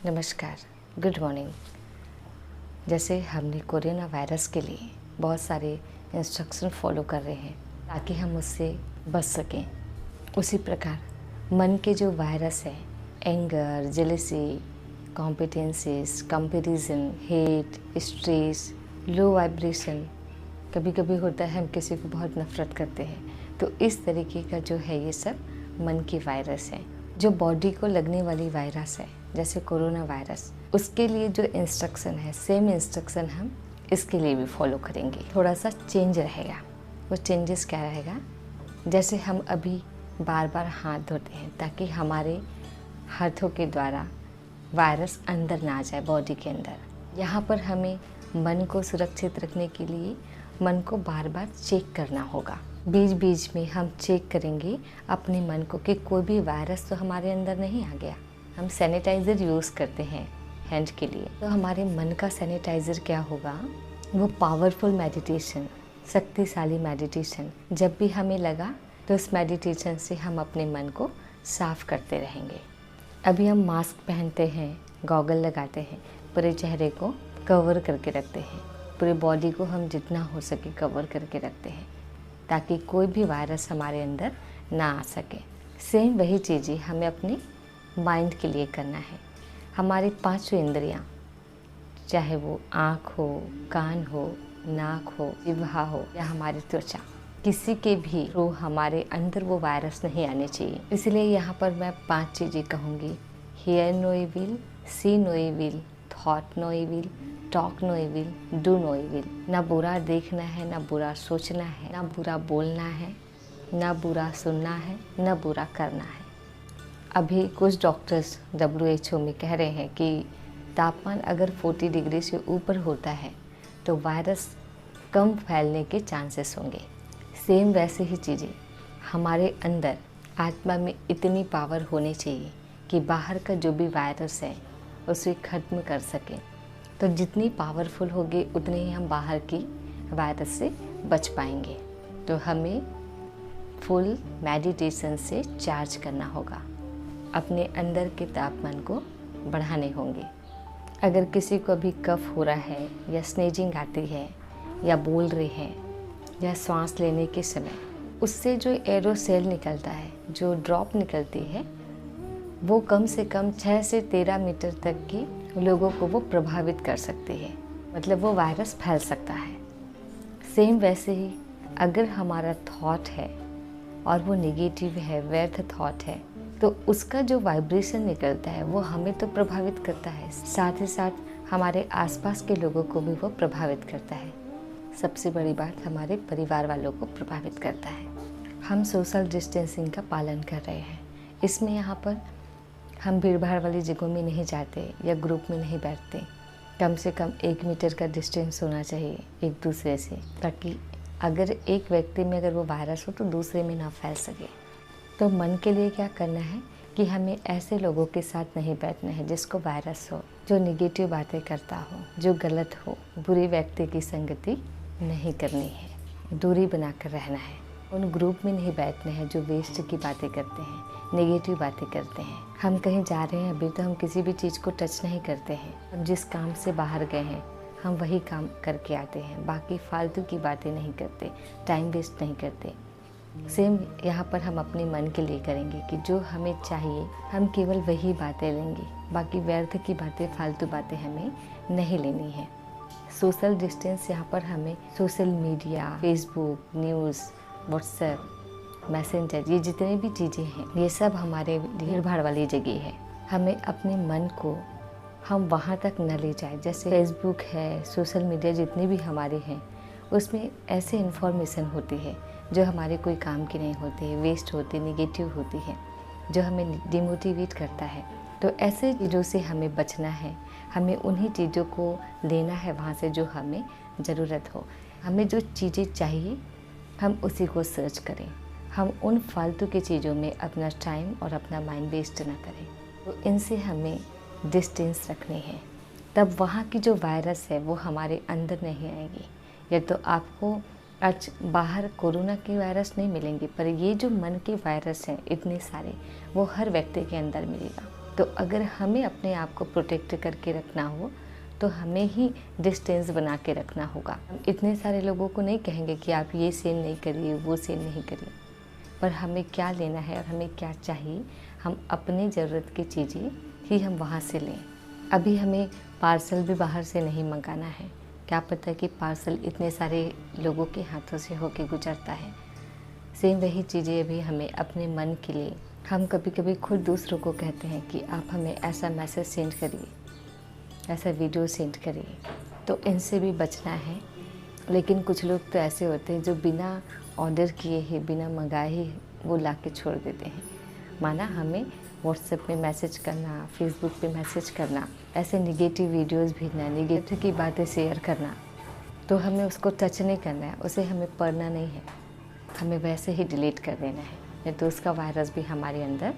नमस्कार, good morning. जैसे हमने कोरोना वायरस के लिए बहुत सारे इंस्ट्रक्शन फॉलो कर रहे हैं ताकि हम उससे बच सकें, उसी प्रकार मन के जो वायरस है, anger, jealousy, competencies, comparison, hate, stress, low vibration, कभी कभी होता है हम किसी को बहुत नफरत करते हैं। तो इस तरीके का जो है ये सब मन की वायरस है। जो बॉडी को लगने वाली वायरस है जैसे कोरोना वायरस, उसके लिए जो इंस्ट्रक्शन है सेम इंस्ट्रक्शन हम इसके लिए भी फॉलो करेंगे। थोड़ा सा चेंज रहेगा। वो चेंजेस क्या रहेगा, जैसे हम अभी बार बार हाथ धोते हैं ताकि हमारे हाथों के द्वारा वायरस अंदर ना जाए बॉडी के अंदर। यहाँ पर हमें मन को सुरक्षित रखने के लिए मन को बार बार चेक करना होगा। बीच बीच में हम चेक करेंगे अपने मन को कि कोई भी वायरस तो हमारे अंदर नहीं आ गया। हम सैनिटाइज़र यूज़ करते हैं हैंड के लिए, तो हमारे मन का सैनिटाइज़र क्या होगा, वो पावरफुल मेडिटेशन, शक्तिशाली मेडिटेशन। जब भी हमें लगा तो उस मेडिटेशन से हम अपने मन को साफ करते रहेंगे। अभी हम मास्क पहनते हैं, गॉगल लगाते हैं, पूरे चेहरे को कवर करके रखते हैं, पूरी बॉडी को हम जितना हो सके कवर करके रखते हैं ताकि कोई भी वायरस हमारे अंदर ना आ सके। सेम वही चीज़ें हमें अपने माइंड के लिए करना है। हमारी पांचों इंद्रियां, चाहे वो आँख हो, कान हो, नाक हो, जिह्वा हो या हमारी त्वचा, किसी के भी थ्रू हमारे अंदर वो वायरस नहीं आने चाहिए। इसलिए यहाँ पर मैं 5 चीज़ें कहूँगी। Hear no evil, see no evil, thought no evil, talk no evil, do no evil. ना बुरा देखना है, ना बुरा सोचना है, ना बुरा बोलना है, ना बुरा सुनना है, ना बुरा करना है। अभी कुछ डॉक्टर्स WHO में कह रहे हैं कि तापमान अगर 40 डिग्री से ऊपर होता है तो वायरस कम फैलने के चांसेस होंगे। सेम वैसे ही चीज़ें हमारे अंदर आत्मा में इतनी पावर होनी चाहिए कि बाहर का जो भी वायरस है उसे ख़त्म कर सकें। तो जितनी पावरफुल होगी उतने ही हम बाहर की वायरस से बच पाएंगे। तो हमें फुल मेडिटेशन से चार्ज करना होगा, अपने अंदर के तापमान को बढ़ाने होंगे। अगर किसी को भी कफ हो रहा है या स्नेजिंग आती है या बोल रहे हैं या सांस लेने के समय उससे जो एरोसेल निकलता है, जो ड्रॉप निकलती है, वो कम से कम 6 से 13 मीटर तक की लोगों को वो प्रभावित कर सकती है। मतलब वो वायरस फैल सकता है। सेम वैसे ही अगर हमारा थॉट है और वो नेगेटिव है, व्यर्थ थॉट है, तो उसका जो वाइब्रेशन निकलता है वो हमें तो प्रभावित करता है, साथ ही साथ हमारे आसपास के लोगों को भी वो प्रभावित करता है। सबसे बड़ी बात, हमारे परिवार वालों को प्रभावित करता है। हम सोशल डिस्टेंसिंग का पालन कर रहे हैं। इसमें यहाँ पर हम भीड़ भाड़ वाली जगहों में नहीं जाते या ग्रुप में नहीं बैठते। कम से कम 1 मीटर का डिस्टेंस होना चाहिए एक दूसरे से, ताकि अगर एक व्यक्ति में अगर वो वायरस हो तो दूसरे में ना फैल सके। तो मन के लिए क्या करना है कि हमें ऐसे लोगों के साथ नहीं बैठना है जिसको वायरस हो, जो नेगेटिव बातें करता हो, जो गलत हो। बुरी व्यक्ति की संगति नहीं करनी है, दूरी बनाकर रहना है। उन ग्रुप में नहीं बैठना है जो वेस्ट की बातें करते हैं, नेगेटिव बातें करते हैं। हम कहीं जा रहे हैं अभी तो हम किसी भी चीज़ को टच नहीं करते हैं। हम जिस काम से बाहर गए हैं हम वही काम करके आते हैं, बाकी फालतू की बातें नहीं करते, टाइम वेस्ट नहीं करते। सेम यहाँ पर हम अपने मन के लिए करेंगे कि जो हमें चाहिए हम केवल वही बातें लेंगे, बाकी व्यर्थ की बातें, फालतू बातें हमें नहीं लेनी है। सोशल डिस्टेंस यहाँ पर हमें social media, Facebook, news, WhatsApp, messenger, ये जितनी भी चीज़ें हैं ये सब हमारे भीड़ भाड़ वाली जगह है। हमें अपने मन को हम वहाँ तक न ले जाए। जैसे फेसबुक है, सोशल मीडिया जितनी भी हमारे हैं उसमें ऐसे इन्फॉर्मेशन होती है जो हमारे कोई काम की नहीं होती है, वेस्ट होती, नेगेटिव होती है, जो हमें डिमोटिवेट करता है। तो ऐसे चीज़ों से हमें बचना है। हमें उन्हीं चीज़ों को लेना है वहाँ से जो हमें ज़रूरत हो। हमें जो चीज़ें चाहिए हम उसी को सर्च करें। हम उन फालतू की चीज़ों में अपना टाइम और अपना माइंड वेस्ट ना करें। तो इनसे हमें डिस्टेंस रखनी है, तब वहाँ की जो वायरस है वो हमारे अंदर नहीं आएगी। या तो आपको आज बाहर कोरोना की वायरस नहीं मिलेंगे, पर ये जो मन के वायरस हैं इतने सारे, वो हर व्यक्ति के अंदर मिलेगा। तो अगर हमें अपने आप को प्रोटेक्ट करके रखना हो तो हमें ही डिस्टेंस बना के रखना होगा। हम इतने सारे लोगों को नहीं कहेंगे कि आप ये सेंड नहीं करिए, वो सेंड नहीं करिए, पर हमें क्या लेना है और हमें क्या चाहिए, हम अपनी ज़रूरत की चीज़ें ही हम वहाँ से लें। अभी हमें पार्सल भी बाहर से नहीं मंगाना है, क्या पता कि पार्सल इतने सारे लोगों के हाथों से होके गुजरता है। सेम वही चीज़ें अभी हमें अपने मन के लिए, हम कभी कभी खुद दूसरों को कहते हैं कि आप हमें ऐसा मैसेज सेंड करिए, ऐसा वीडियो सेंड करिए, तो इनसे भी बचना है। लेकिन कुछ लोग तो ऐसे होते हैं जो बिना ऑर्डर किए ही, बिना मंगाए ही वो ला के छोड़ देते हैं। माना हमें व्हाट्सएप में मैसेज करना, फेसबुक पे मैसेज करना, ऐसे निगेटिव वीडियोस भेजना, निगेटिव की बातें शेयर करना, तो हमें उसको टच नहीं करना है, उसे हमें पढ़ना नहीं है, हमें वैसे ही डिलीट कर देना है, नहीं तो उसका वायरस भी हमारे अंदर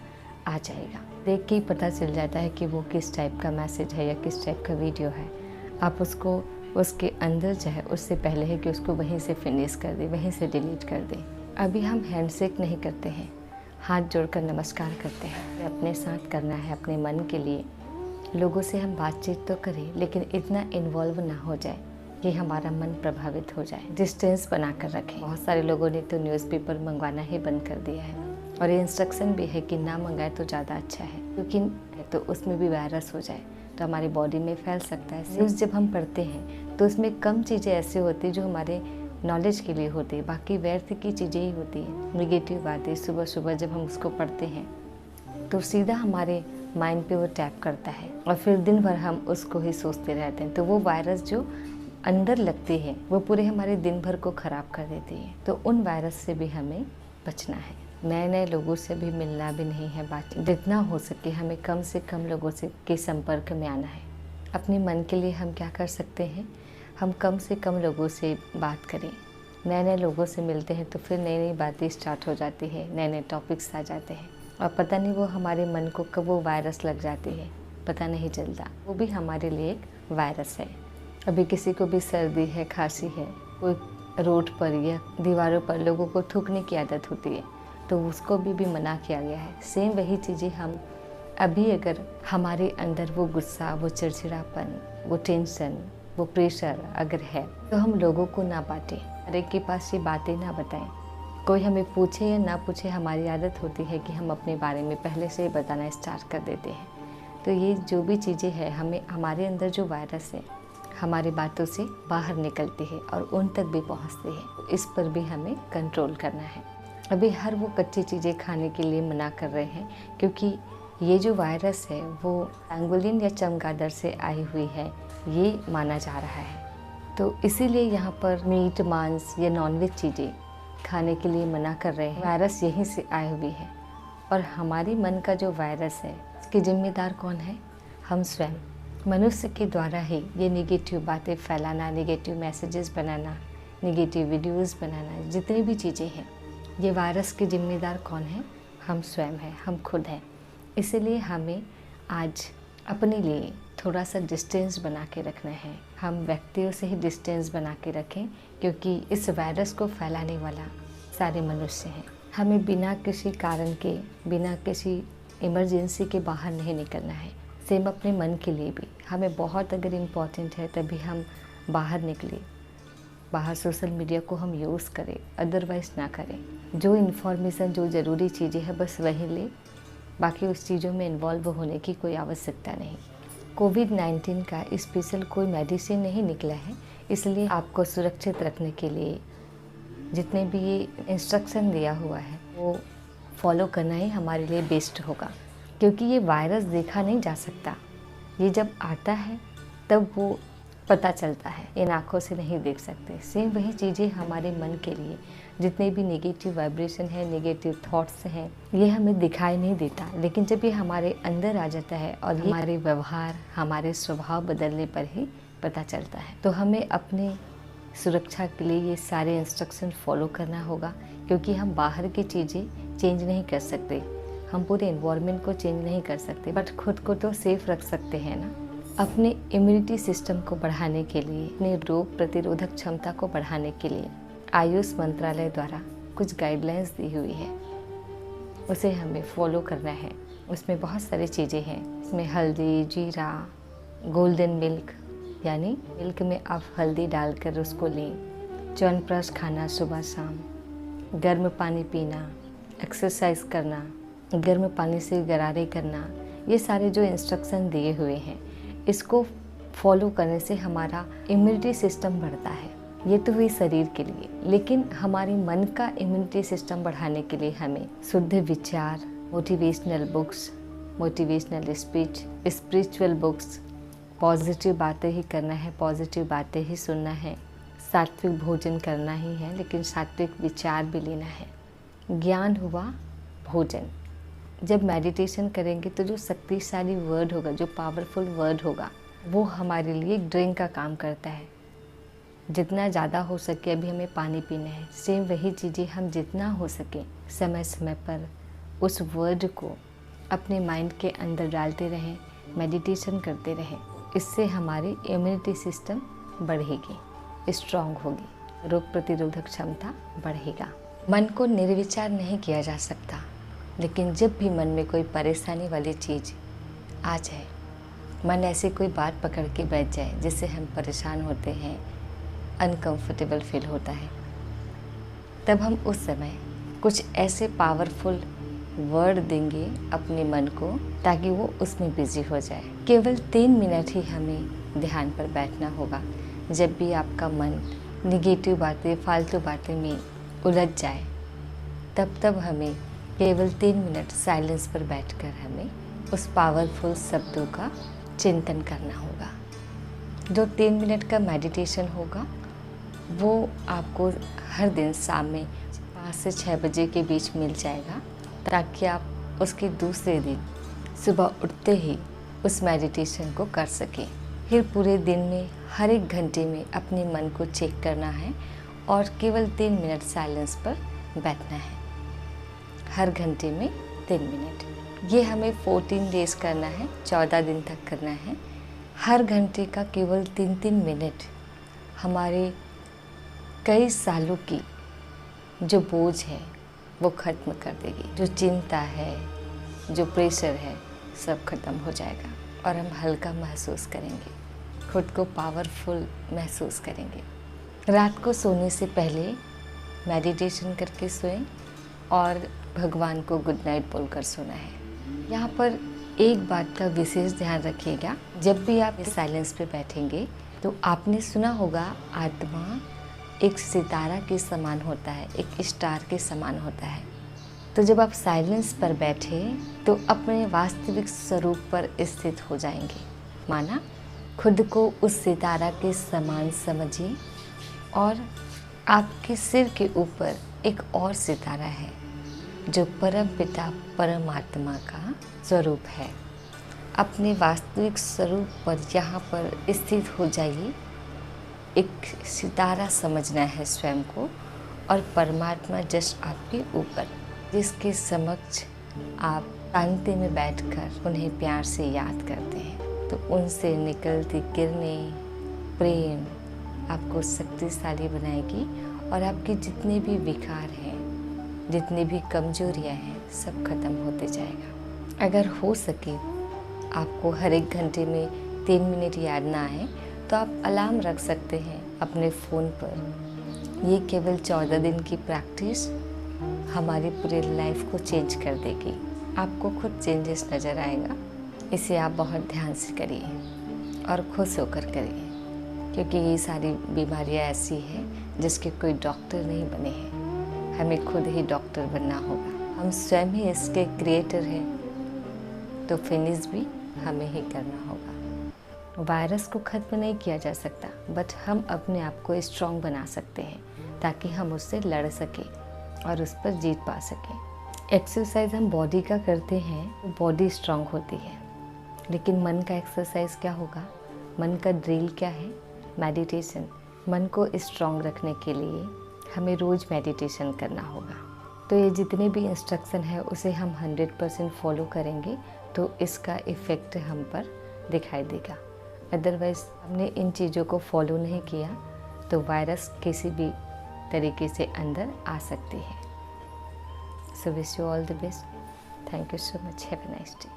आ जाएगा। देख के ही पता चल जाता है कि वो किस टाइप का मैसेज है या किस टाइप का वीडियो है। आप उसको उसके अंदर चाहे उससे पहले है कि उसको वहीं से फिनिश कर दें, वहीं से डिलीट कर दें। अभी हम हैंडशेक नहीं करते हैं, हाथ जोड़कर नमस्कार करते हैं। अपने साथ करना है, अपने मन के लिए। लोगों से हम बातचीत तो करें, लेकिन इतना इन्वॉल्व ना हो जाए कि हमारा मन प्रभावित हो जाए। डिस्टेंस बनाकर रखें। बहुत सारे लोगों ने तो न्यूज़पेपर मंगवाना ही बंद कर दिया है, और ये इंस्ट्रक्शन भी है कि ना मंगाए तो ज़्यादा अच्छा है, क्योंकि तो उसमें भी वायरस हो जाए तो हमारी बॉडी में फैल सकता है। न्यूज़ जब हम पढ़ते हैं तो उसमें कम चीज़ें ऐसी होती जो हमारे नॉलेज के लिए होती है, बाकी व्यर्थ की चीज़ें ही होती हैं, निगेटिव बातें। सुबह सुबह जब हम उसको पढ़ते हैं तो सीधा हमारे माइंड पे वो टैप करता है, और फिर दिन भर हम उसको ही सोचते रहते हैं। तो वो वायरस जो अंदर लगती है वो पूरे हमारे दिन भर को ख़राब कर देती है। तो उन वायरस से भी हमें बचना है। नए नए लोगों से भी मिलना भी नहीं है, बातचीत जितना हो सके हमें कम से कम लोगों से के संपर्क में आना है। अपने मन के लिए हम क्या कर सकते हैं, हम कम से कम लोगों से बात करें। नए नए लोगों से मिलते हैं तो फिर नई नई बातें स्टार्ट हो जाती है, नए नए टॉपिक्स आ जाते हैं, और पता नहीं वो हमारे मन को कब वो वायरस लग जाती है, पता नहीं चलता। वो भी हमारे लिए एक वायरस है। अभी किसी को भी सर्दी है, खांसी है, कोई रोड पर या दीवारों पर लोगों को थूकने की आदत होती है, तो उसको भी मना किया गया है। सेम वही चीज़ें हम अभी अगर हमारे अंदर वो गुस्सा, वो चिड़चिड़ापन, वो टेंशन, वो प्रेशर अगर है तो हम लोगों को ना बांटें, हर एक के पास ये बातें ना बताएं। कोई हमें पूछे या ना पूछे, हमारी आदत होती है कि हम अपने बारे में पहले से ही बताना स्टार्ट कर देते हैं। तो ये जो भी चीज़ें हैं, हमें हमारे अंदर जो वायरस है हमारी बातों से बाहर निकलती है और उन तक भी पहुंचती है। इस पर भी हमें कंट्रोल करना है। अभी हर वो कच्ची चीज़ें खाने के लिए मना कर रहे हैं, क्योंकि ये जो वायरस है वो पैंगोलिन या चमगादड़ से आई हुई है, ये माना जा रहा है। तो इसीलिए यहाँ पर मीट, मांस या नॉनवेज चीज़ें खाने के लिए मना कर रहे हैं। वायरस यहीं से आई हुई है, और हमारी मन का जो वायरस है इसके जिम्मेदार कौन है? हम स्वयं। मनुष्य के द्वारा ही ये निगेटिव बातें फैलाना, निगेटिव मैसेजेस बनाना, निगेटिव वीडियोस बनाना, जितनी भी चीज़ें हैं, ये वायरस के जिम्मेदार कौन है? हम स्वयं हैं, हम खुद हैं। इसीलिए हमें आज अपने लिए थोड़ा सा डिस्टेंस बना के रखना है। हम व्यक्तियों से ही डिस्टेंस बना के रखें, क्योंकि इस वायरस को फैलाने वाला सारे मनुष्य हैं। हमें बिना किसी कारण के, बिना किसी इमरजेंसी के बाहर नहीं निकलना है। सेम अपने मन के लिए भी, हमें बहुत अगर इम्पॉर्टेंट है तभी हम बाहर निकले, बाहर सोशल मीडिया को हम यूज़ करें, अदरवाइज़ ना करें। जो इन्फॉर्मेशन, जो ज़रूरी चीज़ें हैं बस वही ले, बाकी उस चीज़ों में इन्वॉल्व होने की कोई आवश्यकता नहीं। कोविड-19 का स्पेशल कोई मेडिसिन नहीं निकला है, इसलिए आपको सुरक्षित रखने के लिए जितने भी ये इंस्ट्रक्शन दिया हुआ है वो फॉलो करना ही हमारे लिए बेस्ट होगा, क्योंकि ये वायरस देखा नहीं जा सकता। ये जब आता है तब वो पता चलता है, इन आँखों से नहीं देख सकते। सेम वही चीज़ें हमारे मन के लिए, जितने भी नेगेटिव वाइब्रेशन है, नेगेटिव थॉट्स हैं, ये हमें दिखाई नहीं देता, लेकिन जब ये हमारे अंदर आ जाता है और ये हमारे व्यवहार, हमारे स्वभाव बदलने पर ही पता चलता है। तो हमें अपने सुरक्षा के लिए ये सारे इंस्ट्रक्शन फॉलो करना होगा, क्योंकि हम बाहर की चीज़ें चेंज नहीं कर सकते, हम पूरे एनवायरनमेंट को चेंज नहीं कर सकते, बट खुद को तो सेफ रख सकते हैं ना। अपने इम्यूनिटी सिस्टम को बढ़ाने के लिए, अपने रोग प्रतिरोधक क्षमता को बढ़ाने के लिए आयुष मंत्रालय द्वारा कुछ गाइडलाइंस दी हुई है, उसे हमें फॉलो करना है। उसमें बहुत सारी चीज़ें हैं। इसमें हल्दी, जीरा, गोल्डन मिल्क, यानी मिल्क में आप हल्दी डालकर उसको लें, च्यवनप्राश खाना सुबह शाम, गर्म पानी पीना, एक्सरसाइज करना, गर्म पानी से गरारे करना, ये सारे जो इंस्ट्रक्शन दिए हुए हैं, इसको फॉलो करने से हमारा इम्यूनिटी सिस्टम बढ़ता है। ये तो हुई शरीर के लिए, लेकिन हमारे मन का इम्यूनिटी सिस्टम बढ़ाने के लिए हमें शुद्ध विचार, motivational books, motivational speech, spiritual books, positive बातें ही करना है, पॉजिटिव बातें ही सुनना है, सात्विक भोजन करना ही है, लेकिन सात्विक विचार भी लेना है। ज्ञान हुआ भोजन। जब मेडिटेशन करेंगे तो जो शक्तिशाली वर्ड होगा, जो पावरफुल वर्ड होगा, वो हमारे लिए एक ड्रिंक का काम करता है। जितना ज़्यादा हो सके अभी हमें पानी पीना है, सेम वही चीज़ें हम जितना हो सके समय समय पर उस वर्ड को अपने माइंड के अंदर डालते रहें, मेडिटेशन करते रहें। इससे हमारी इम्यूनिटी सिस्टम बढ़ेगी, स्ट्रॉन्ग होगी, रोग प्रतिरोधक क्षमता बढ़ेगा। मन को निर्विचार नहीं किया जा सकता, लेकिन जब भी मन में कोई परेशानी वाली चीज़ आ जाए, मन ऐसे कोई बात पकड़ के बैठ जाए जिससे हम परेशान होते हैं, अनकंफर्टेबल फील होता है, तब हम उस समय कुछ ऐसे पावरफुल वर्ड देंगे अपने मन को, ताकि वो उसमें बिजी हो जाए। केवल 3 मिनट ही हमें ध्यान पर बैठना होगा। जब भी आपका मन निगेटिव बातें, फालतू बातें में उलझ जाए, तब हमें केवल 3 मिनट साइलेंस पर बैठकर हमें उस पावरफुल शब्दों का चिंतन करना होगा। जो 3 मिनट का मेडिटेशन होगा वो आपको हर दिन शाम में 5 से 6 बजे के बीच मिल जाएगा, ताकि आप उसके दूसरे दिन सुबह उठते ही उस मेडिटेशन को कर सकें। फिर पूरे दिन में हर एक घंटे में अपने मन को चेक करना है और केवल 3 मिनट साइलेंस पर बैठना है। हर घंटे में 3 मिनट। ये हमें 14 डेज करना है, 14 दिन तक करना है। हर घंटे का केवल 3-3 मिनट हमारे कई सालों की जो बोझ है वो ख़त्म कर देगी। जो चिंता है, जो प्रेशर है, सब खत्म हो जाएगा और हम हल्का महसूस करेंगे, खुद को पावरफुल महसूस करेंगे। रात को सोने से पहले मेडिटेशन करके सोएं और भगवान को गुड नाइट बोलकर सोना है। यहाँ पर एक बात का विशेष ध्यान रखिएगा, जब भी आप इस साइलेंस पे बैठेंगे तो आपने सुना होगा आत्मा एक सितारा के समान होता है, एक स्टार के समान होता है। तो जब आप साइलेंस पर बैठे तो अपने वास्तविक स्वरूप पर स्थित हो जाएंगे। माना खुद को उस सितारा के समान समझिए और आपके सिर के ऊपर एक और सितारा है जो परम पिता परमात्मा का स्वरूप है। अपने वास्तविक स्वरूप पर यहाँ पर स्थित हो जाइए। एक सितारा समझना है स्वयं को और परमात्मा जस्ट आपके ऊपर, जिसके समक्ष आप शांति में बैठकर उन्हें प्यार से याद करते हैं, तो उनसे निकलती किरणें प्रेम आपको शक्तिशाली बनाएगी और आपके जितने भी विकार हैं, जितनी भी कमजोरियां हैं, सब खत्म होते जाएगा। अगर हो सके आपको हर एक घंटे में 3 मिनट याद ना आए तो आप अलार्म रख सकते हैं अपने फ़ोन पर। ये केवल 14 दिन की प्रैक्टिस हमारी पूरी लाइफ को चेंज कर देगी। आपको खुद चेंजेस नज़र आएगा। इसे आप बहुत ध्यान से करिए और खुश होकर करिए, क्योंकि ये सारी बीमारियां ऐसी हैं जिसके कोई डॉक्टर नहीं बने हैं। हमें खुद ही डॉक्टर बनना होगा। हम स्वयं ही इसके क्रिएटर हैं, तो फिनिश भी हमें ही करना होगा। वायरस को ख़त्म नहीं किया जा सकता, बट हम अपने आप को स्ट्रॉन्ग बना सकते हैं ताकि हम उससे लड़ सकें और उस पर जीत पा सकें। एक्सरसाइज हम बॉडी का करते हैं तो बॉडी स्ट्रॉन्ग होती है, लेकिन मन का एक्सरसाइज क्या होगा? मन का ड्रिल क्या है? मेडिटेशन। मन को स्ट्रॉन्ग रखने के लिए हमें रोज़ मेडिटेशन करना होगा। तो ये जितने भी इंस्ट्रक्शन है उसे हम 100% फॉलो करेंगे तो इसका इफ़ेक्ट हम पर दिखाई देगा। अदरवाइज़ हमने इन चीज़ों को फॉलो नहीं किया तो वायरस किसी भी तरीके से अंदर आ सकती है। So wish you all the best. Thank you so much, have a nice day.